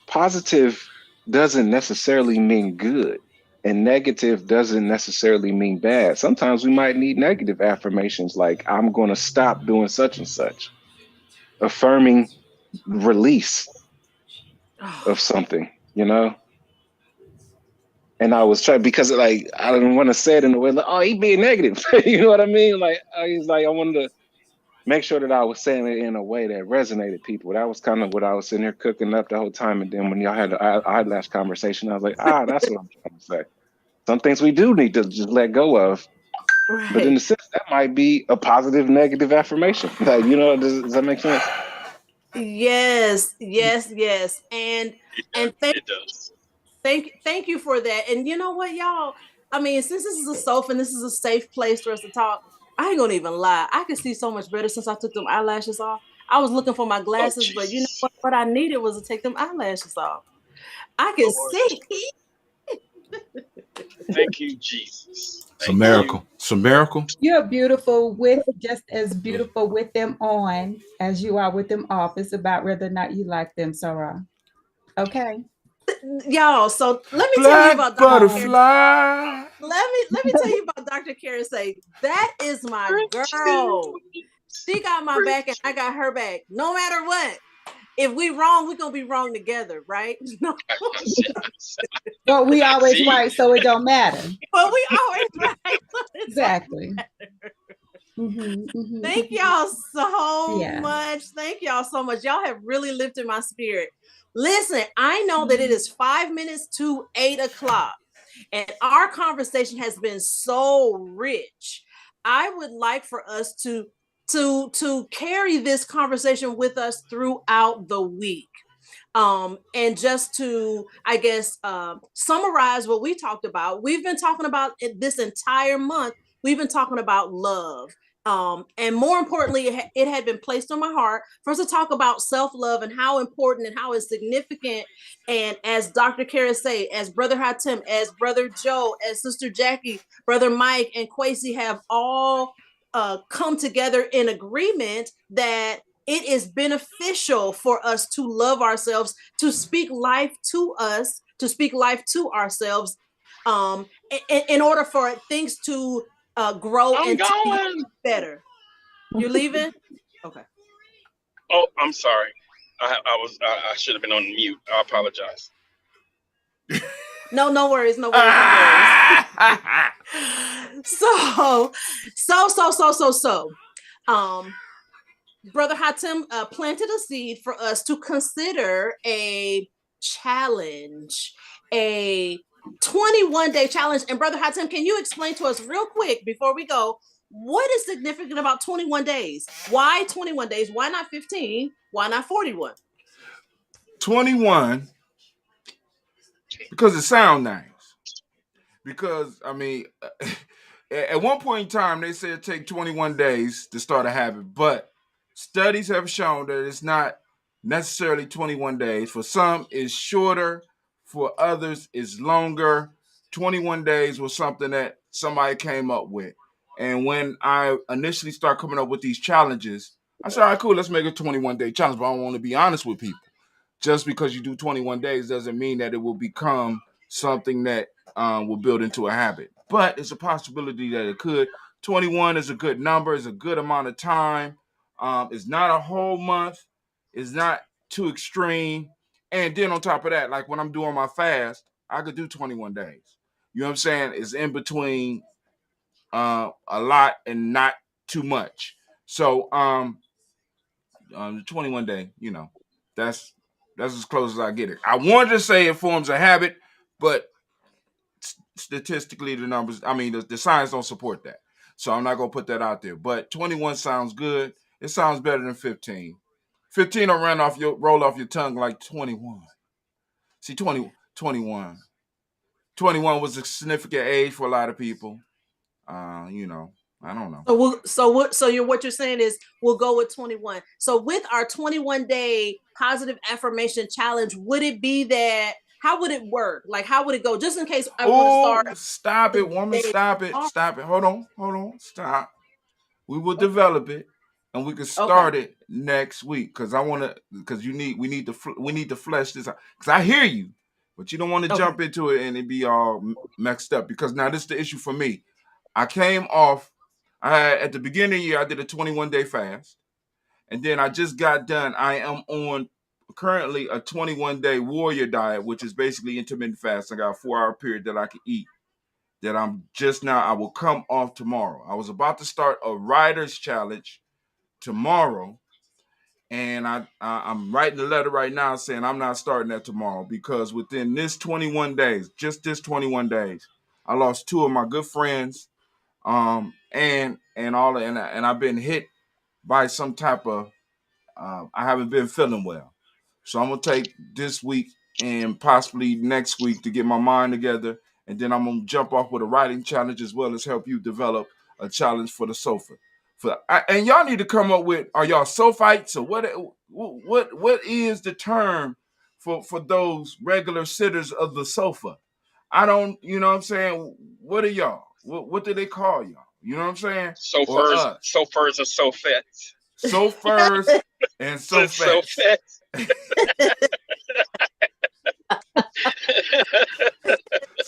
positive doesn't necessarily mean good, and negative doesn't necessarily mean bad. Sometimes we might need negative affirmations, like I'm going to stop doing such and such, affirming release of something, you know. And I was trying, because like I didn't want to say it in a way like, oh, he being negative. You know what I mean? Like I wanted to make sure that I was saying it in a way that resonated people. That was kind of what I was sitting here cooking up the whole time. And then when y'all had the eyelash conversation, I was like, that's what I'm trying to say. Some things we do need to just let go of. Right. But in a sense, that might be a positive, negative affirmation. Like, you know, does that make sense? Yes. And it does. Thank you for that. And you know what, y'all? I mean, since this is a sofa and this is a safe place for us to talk, I ain't gonna even lie. I can see so much better since I took them eyelashes off. I was looking for my glasses, but you know what I needed was to take them eyelashes off. I can see. Thank you, Jesus. It's a miracle. It's a miracle. You're beautiful just as beautiful with them on as you are with them off. It's about whether or not you like them, Sarah. Okay. Y'all, so let me tell you Black about Dr. Karen. butterfly. Let me tell you about Dr. Karen. Say that is my girl. She got my back and I got her back. No matter what. If we wrong, we're gonna be wrong together, right? No. But we always See? right, so it don't matter. But we always right. Exactly. Mm-hmm. Thank y'all so Yeah. much. Thank y'all so much. Y'all have really lifted my spirit. Listen, I know that it is 5 minutes to 8 o'clock, and our conversation has been so rich. I would like for us to carry this conversation with us throughout the week. And just to, I guess, summarize what we talked about, we've been talking about it this entire month. We've been talking about love. And more importantly, it had been placed on my heart for us to talk about self-love and how important and how it's significant. And as Dr. Kara say, as Brother Hatem, as Brother Joe, as Sister Jackie, Brother Mike, and Kwesi have all come together in agreement that it is beneficial for us to love ourselves, to speak life to us, to speak life to ourselves, in order for things to grow I'm and to be going. better. You're leaving? Okay. Oh, I'm sorry. I should have been on mute. I apologize. No worries, no worries, no worries. So, Brother Hatem planted a seed for us to consider a challenge, a 21-day challenge. And Brother Hatem, can you explain to us real quick before we go, what is significant about 21 days? Why 21 days? Why not 15? Why not 41? 21, because it sounds nice. Because, I mean, at one point in time, they said it take 21 days to start a habit, but studies have shown that it's not necessarily 21 days. For some, it's shorter. For others, it's longer. 21 days was something that somebody came up with. And when I initially started coming up with these challenges, I said, all right, cool, let's make a 21-day challenge. But I want to be honest with people. Just because you do 21 days doesn't mean that it will become something that will build into a habit. But it's a possibility that it could. 21 is a good number. It's a good amount of time. It's not a whole month. It's not too extreme. And then on top of that, like when I'm doing my fast, I could do 21 days. You know what I'm saying? It's in between a lot and not too much. So the 21 day, that's as close as I get it. I wanted to say it forms a habit, but statistically, the numbers, I mean, the science don't support that. So I'm not going to put that out there. But 21 sounds good. It sounds better than 15. 15 will roll off your tongue like 21. See, 21. 21 was a significant age for a lot of people. I don't know. What you're saying is we'll go with 21. So with our 21-day positive affirmation challenge, would it be that, how would it work? Like, how would it go? Just in case I want to start. Stop it, woman. Stop it. Stop it. Hold on. Stop. We will develop it and we can start it next week. Cause we need to flesh this out. Cause I hear you, but you don't want to jump into it and it be all mixed up. Because now this is the issue for me. I came off, at the beginning of the year, I did a 21-day fast. And then I just got done. I am on currently a 21-day warrior diet, which is basically intermittent fast. I got a 4-hour period that I can eat. That I will come off tomorrow. I was about to start a writer's challenge tomorrow. And I'm writing a letter right now saying I'm not starting that tomorrow because within this 21 days, just this 21 days, I lost 2 of my good friends. And I've been hit by some type of I haven't been feeling well. So I'm gonna take this week and possibly next week to get my mind together, and then I'm gonna jump off with a writing challenge as well as help you develop a challenge for the sofa. And y'all need to come up with, are y'all sophites or what is the term for those regular sitters of the sofa? I don't, you know what I'm saying? What are y'all? What do they call y'all? You know what I'm saying? Or Sofers and sofettes. Sofers and sofettes.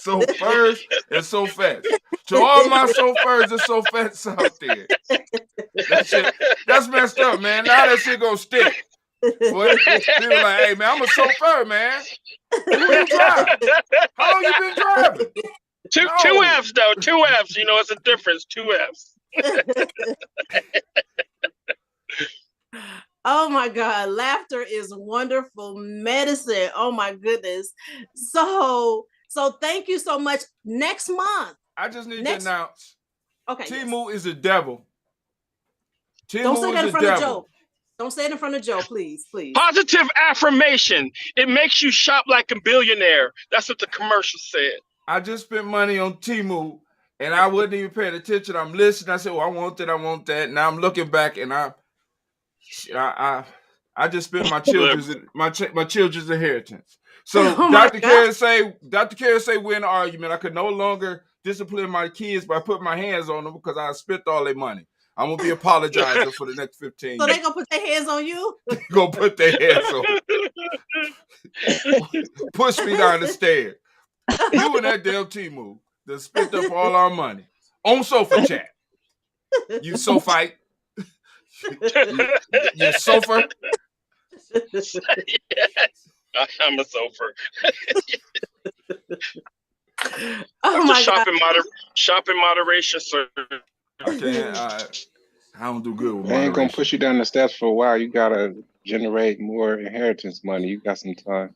So furs and so fats. To all my so furs and so fats out there. That's messed up, man. Now that shit gonna stick. Boy, people like, hey man, I'm a chauffeur, man. Who you drive? How long you been driving? Two F's though. 2 F's. You know, it's a difference. 2 F's. Oh my God, laughter is wonderful medicine. Oh my goodness. So thank you so much. Next month. I just need to announce. Okay. Timu is a devil. Don't say that in front of Joe. Don't say it in front of Joe, please. Positive affirmation. It makes you shop like a billionaire. That's what the commercial said. I just spent money on Timu and I wasn't even paying attention. I'm listening. I said, "Oh, I want that." Now I'm looking back and I just spent my children's inheritance. So Dr. Carey say we're in an argument. I could no longer discipline my kids by putting my hands on them because I spent all their money. I'm gonna be apologizing for the next 15 years. So they gonna put their hands on you? Gonna put their hands on me. Push me down the stairs. You and that damn Timu that spent up all our money on sofa chat. You sofa. You sofa. I'm a sofa. Oh my God. Shop in moderation, sir. Okay, I don't do good with moderation. They ain't gonna push you down the steps for a while. You gotta generate more inheritance money. You got some time.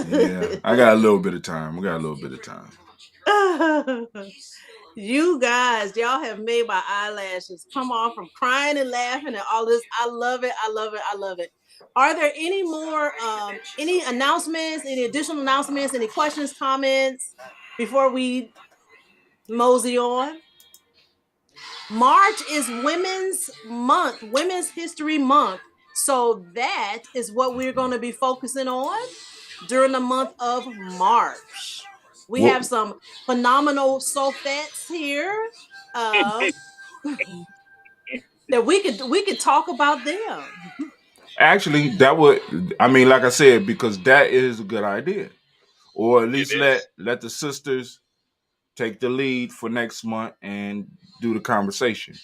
Yeah, I got a little bit of time. You guys, y'all have made my eyelashes come off from crying and laughing and all this. I love it. Are there any more, any announcements, any additional announcements, any questions, comments before we mosey on? March is Women's Month, Women's History Month. So that is what we're going to be focusing on during the month of March. We have some phenomenal sulfates here that we could talk about them. Actually, like I said, because that is a good idea. Or at least let the sisters take the lead for next month and do the conversation.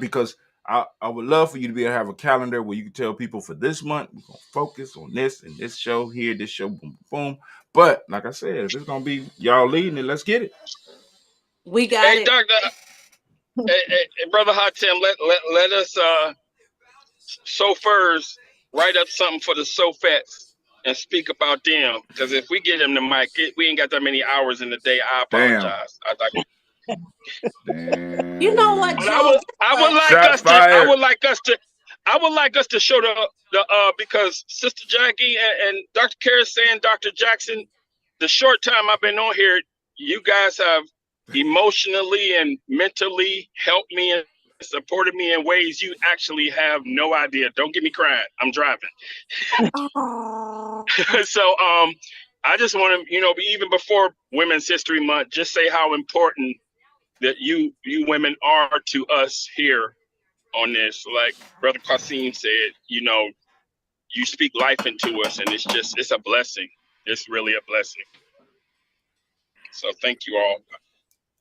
Because I would love for you to be able to have a calendar where you can tell people for this month we're gonna focus on this and this show here, this show, boom, boom. But like I said, if it's gonna be y'all leading it, let's get it. We got it. Doctor, hey, Brother Hot Tim, let us chauffeurs write up something for the Sofats and speak about them. Because if we get them the mic, we ain't got that many hours in the day. I apologize. Damn. You know what, Joe? I would like us to show the because Sister Jackie and Dr. Carey saying, Dr. Jackson, the short time I've been on here, you guys have emotionally and mentally helped me and supported me in ways you actually have no idea. Don't get me crying. I'm driving. So I just want to, even before Women's History Month, just say how important that you women are to us here on this. Like Brother Qasim said, you speak life into us, and it's a blessing. It's really a blessing. So thank you all.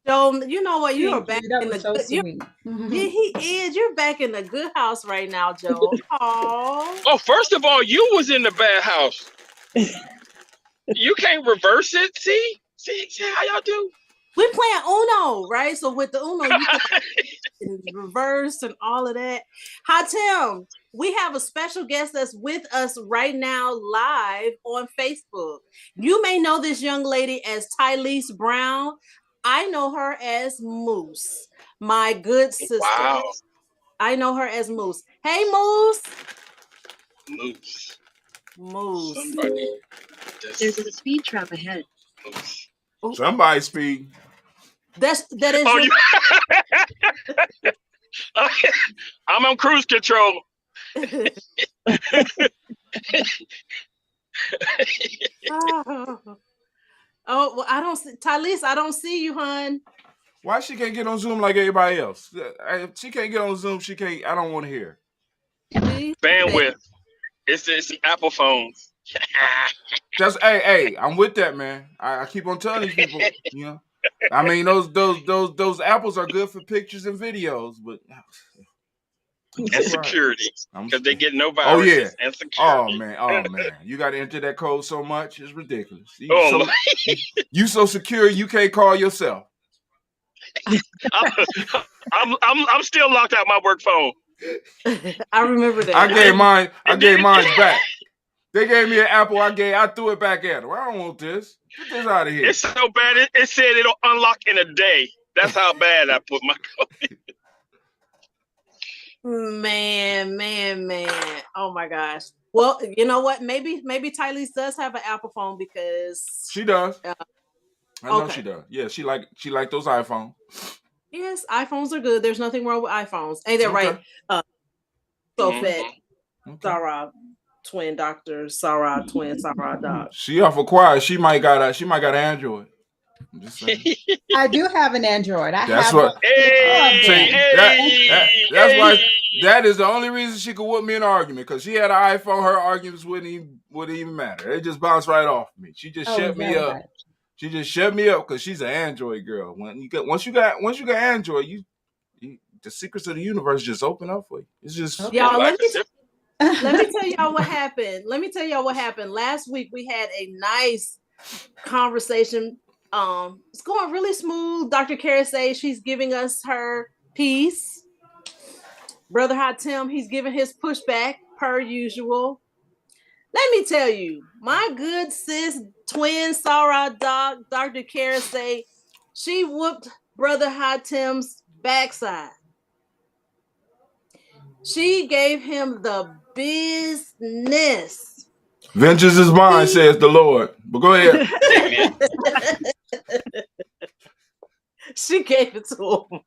So you know what? You are back in the so sweet. Yeah, he is. You're back in the good house right now, Joe. Oh, first of all, you was in the bad house. You can't reverse it. See how y'all do? We're playing Uno, right? So with the Uno, you can reverse and all of that. Hatem, we have a special guest that's with us right now live on Facebook. You may know this young lady as Tylese Brown. I know her as Moose, my good sister. Wow. I know her as Moose. Hey, Moose. Moose. There's a speed trap ahead. Moose. Somebody speed. That is. Oh, I'm on cruise control. Oh, well, I don't see Tylese. I don't see you, hon. Why she can't get on Zoom like everybody else? If she can't get on Zoom, she can't. I don't want to hear. Bandwidth. It's Apple phones. That's hey, I'm with that, man. I keep on telling these people, you know. I mean, those apples are good for pictures and videos, but and security, because they get no oh yeah. viruses and security. Oh man, you got to enter that code so much, it's ridiculous. Oh, you so secure you can't call yourself. I'm still locked out my work phone. I remember that. I gave mine back. They gave me an apple. I threw it back at them. I don't want this. Get this out of here. It's so bad. It said it'll unlock in a day. That's how bad I put my code. Man. Oh my gosh. Well, you know what? Maybe Tylese does have an Apple phone because she does. I know she does. Yeah, she like those iPhones. Yes, iPhones are good. There's nothing wrong with iPhones. Ain't that right? Sofet, Sarah, twin doctor, Sarah, twin Sarah dog. She awful quiet. She might got Android. I'm just saying. I do have an Android. That's why that is the only reason she could whoop me in an argument, because she had an iPhone. Her arguments wouldn't even matter. They just bounced right off me. She just shut me up. Right. She just shut me up because she's an Android girl. Once you got Android, you the secrets of the universe just open up for you. It's just y'all. Let me tell y'all what happened. Last week we had a nice conversation. It's going really smooth. Dr. Karasay, she's giving us her piece. Brother Hatem, he's giving his pushback per usual. Let me tell you, my good sis, twin Sarah dog, Dr. Karasay, she whooped Brother Hatem's backside. She gave him the business. Vengeance is mine, says the Lord. But go ahead. She gave it to him.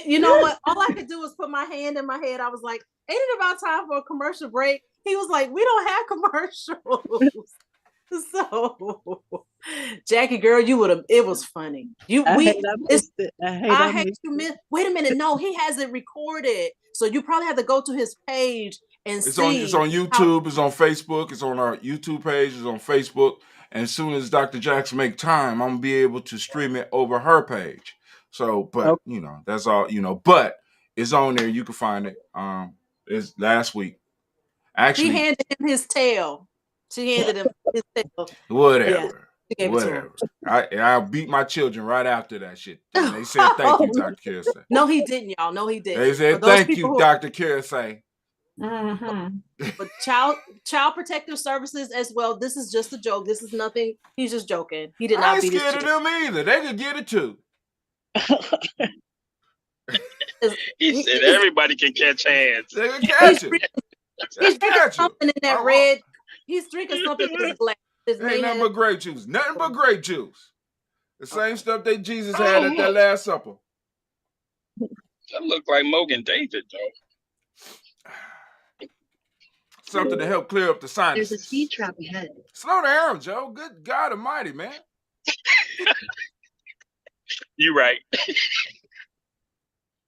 You know what? All I could do was put my hand in my head. I was like, ain't it about time for a commercial break? He was like, we don't have commercials. So, Jackie, girl, you would have. It was funny. Wait a minute. No, he has it recorded. So you probably have to go to his page and see. It's on YouTube. It's on Facebook. It's on our YouTube page. It's on Facebook. And as soon as Dr. Jackson make time, I'm gonna be able to stream it over her page. So, but you know, that's all. You know, but it's on there. You can find it. It's last week. Actually, he handed him his tail. She handed him his tail. Whatever. I beat my children right after that shit. And they said thank you, Dr. Karasay. No, he didn't, y'all. No, he didn't. They said thank you, Dr. Karasay. But child protective services as well. This is just a joke. This is nothing. He's just joking. He did not beat his children. I ain't scared of them either. They could get it too. He said everybody can catch hands. They can catch it. He's drinking something in that red. He's drinking something in his glass. Ain't nothing but grape juice. Nothing but grape juice. The same stuff that Jesus had at that Last Supper. That look like Mogan David, though. Something to help clear up the sinuses. There's a speed trap ahead. Slow down, Joe. Good God Almighty, man. You're right.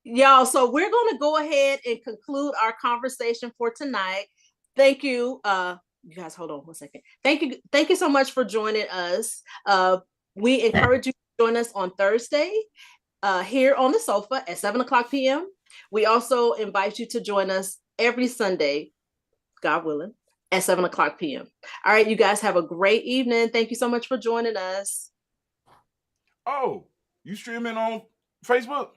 Y'all, so we're going to go ahead and conclude our conversation for tonight. Thank you. You guys, hold on 1 second. Thank you so much for joining us. We encourage you to join us on Thursday here on the sofa at 7:00 p.m. We also invite you to join us every Sunday, God willing, at 7:00 p.m. All right, you guys have a great evening. Thank you so much for joining us. Oh, you streaming on Facebook?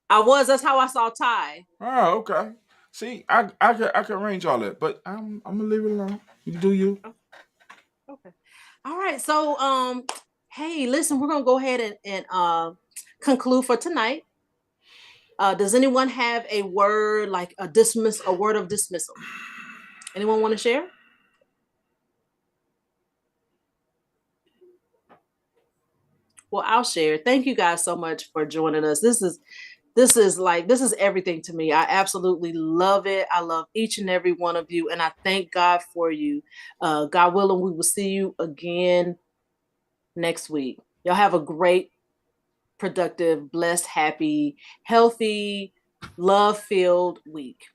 I was. That's how I saw Ty. Oh, okay. See, I can arrange all that, but I'm gonna leave it alone. You do you. Okay. All right. So, hey, listen, we're gonna go ahead and conclude for tonight. Does anyone have a word like a word of dismissal? Anyone want to share? Well, I'll share. Thank you guys so much for joining us. This is everything to me. I absolutely love it. I love each and every one of you, and I thank God for you. God willing, we will see you again next week. Y'all have a great, productive, blessed, happy, healthy, love-filled week.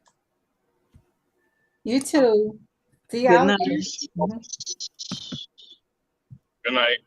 You too. See Good y'all. night. Mhm. Good night.